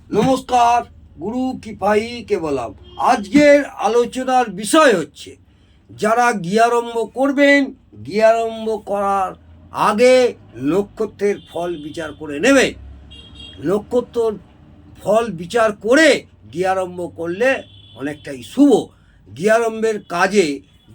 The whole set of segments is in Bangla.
নমস্কার, গুরু কিফাইকে বললাম। আজকের আলোচনার বিষয় হচ্ছে যারা গৃহারম্ভ করবেন, গৃহারম্ভ করার আগে নক্ষত্রের ফল বিচার করে নেবেন। নক্ষত্র ফল বিচার করে গৃহারম্ভ করলে অনেকটাই শুভ। গৃহারম্ভের কাজে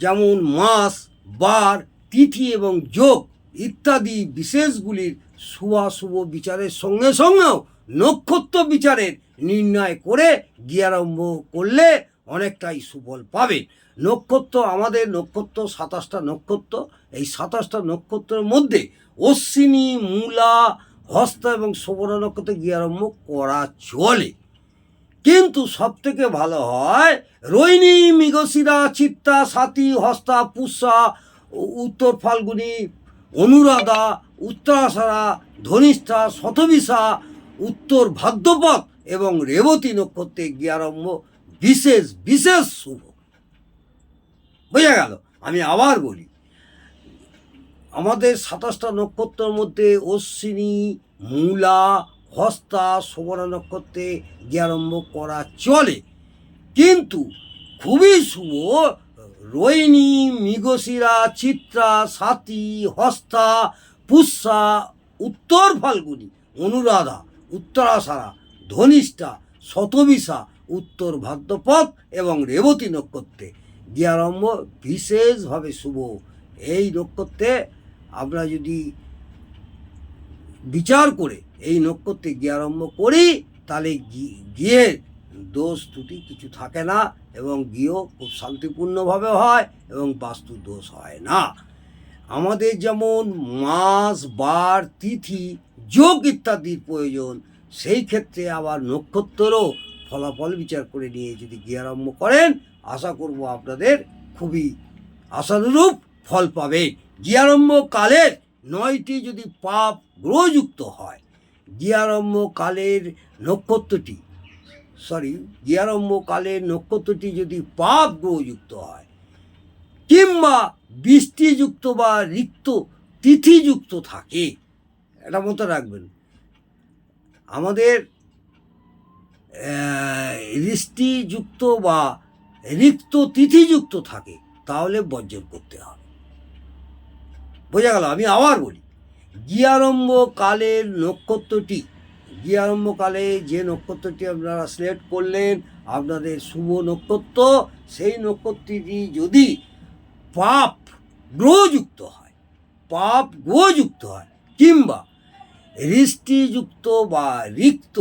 যেমন মাস, বার, তিথি এবং যোগ ইত্যাদি বিশেষগুলির শুভাশুভ বিচারের সঙ্গে সঙ্গেও নক্ষত্র বিচারের নির্ণয় করে গৃহারম্ভ করলে অনেকটাই সুফল পাবেন। নক্ষত্র, আমাদের নক্ষত্র 27টা নক্ষত্র। এই 27টা নক্ষত্রের মধ্যে অশ্বিনী, মূলা, হস্ত এবং শোভনা নক্ষত্রে গৃহারম্ভ করা চলে, কিন্তু সবথেকে ভালো হয় রোহিণী, মৃগশিরা, চিত্তা, স্বাতী, হস্তা, পুষ্যা, উত্তর ফাল্গুনী, অনুরাধা, উত্তরাষাঢ়া, ধনিষ্ঠা, শতবিশা, উত্তর ভাদ্রপদ এবং রেবতী নক্ষত্রে গৃহারম্ভ বিশেষ বিশেষ শুভ। বোঝা গেল? আমি আবার বলি, আমাদের 27টা নক্ষত্রের মধ্যে অশ্বিনী, মূলা, হস্তা, শোভনা নক্ষত্রে গৃহারম্ভ করা চলে, কিন্তু খুবই শুভ রোহিণী, মৃগশিরা, চিত্রা, স্বাতী, হস্তা, পুষ্যা, উত্তর ফাল্গুনী, অনুরাধা, উত্তরাষাঢ়া, ধনিষ্ঠা, শতবিশা, উত্তর ভাদ্রপদ এবং রেবতী নক্ষত্রে গৃহারম্ভ বিশেষভাবে শুভ। এই নক্ষত্রে আমরা যদি বিচার করে এই নক্ষত্রে গৃহারম্ভ করি তাহলে গৃহের দোষ ত্রুটি কিছু থাকে না এবং গৃহ খুব শান্তিপূর্ণভাবে হয় এবং বাস্তু দোষ হয় না। আমাদের যেমন মাস, বার, তিথি, যোগ ইত্যাদির প্রয়োজন, সেই ক্ষেত্রে আবার নক্ষত্রেরও ফলাফল বিচার করে নিয়ে যদি গৃহারম্ভ করেন, আশা করব আপনাদের খুবই আশানুরূপ ফল পাবে। গৃহারম্ভ কালের 9টি যদি পাপ গ্রহযুক্ত হয়, গৃহারম্ভ কালের নক্ষত্রটি যদি পাপ গ্রহযুক্ত হয় কিংবা বৃষ্টিযুক্ত বা রিক্ত তিথিযুক্ত থাকে, এটা মতো রাখবেন, আমাদের বৃষ্টিযুক্ত বা রিক্ত তিথিযুক্ত থাকে, তাহলে বর্জন করতে হবে। বোঝা গেল? আমি আবার বলি, গৃহারম্ভ কালের গৃহারম্ভকালে যে নক্ষত্রটি আপনারা সিলেক্ট করলেন আপনাদের শুভ নক্ষত্র, সেই নক্ষত্রটি যদি পাপ গ্রহযুক্ত হয় কিংবা বৃষ্টিযুক্ত বা রিক্ত,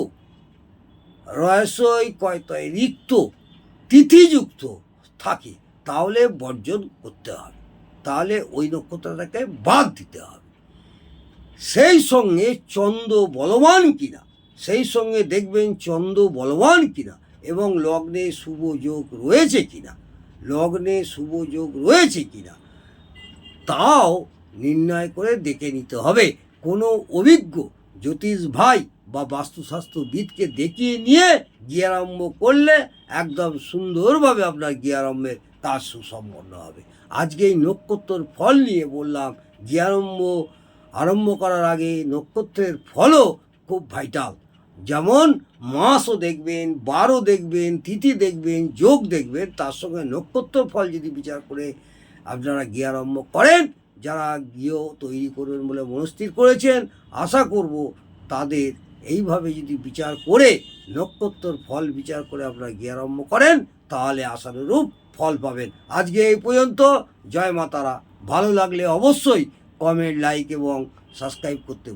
রহস্যই কয়তয় রিক্ত তিথিযুক্ত থাকে, তাহলে বর্জন করতে হবে, তাহলে ওই নক্ষত্রটাকে বাদ দিতে হবে। সেই সঙ্গে চন্দ্র বলবান কিনা এবং লগ্নে শুভ যোগ রয়েছে কিনা তাও নির্ণয় করে দেখে নিতে হবে। কোনো অভিজ্ঞ জ্যোতিষ ভাই বা বাস্তুশাস্ত্রবিদকে দেখিয়ে নিয়ে গৃহারম্ভ করলে একদম সুন্দরভাবে আপনার গৃহারম্ভের কাজ সুসম্পন্ন হবে। আজকে এই নক্ষত্রের ফল নিয়ে বললাম। আরম্ভ করার আগে নক্ষত্রের ফলও খুব ভাইটাল। যেমন মাসও দেখবেন, বারও দেখবেন, তিথি দেখবেন, যোগ দেখবেন, তার সঙ্গে নক্ষত্র ফল যদি বিচার করে আপনারা গৃহারম্ভ করেন, যারা গৃহ তৈরি করবেন বলে মনস্থির করেছেন, আশা করব তাদের এইভাবে যদি বিচার করে নক্ষত্রর ফল বিচার করে আপনারা গৃহারম্ভ করেন, তাহলে আশানুরূপ ফল পাবেন। আজকে এই পর্যন্ত। জয় মা তারা। ভালো লাগলে অবশ্যই কমেন্ট, লাইক এবং সাবস্ক্রাইব করতে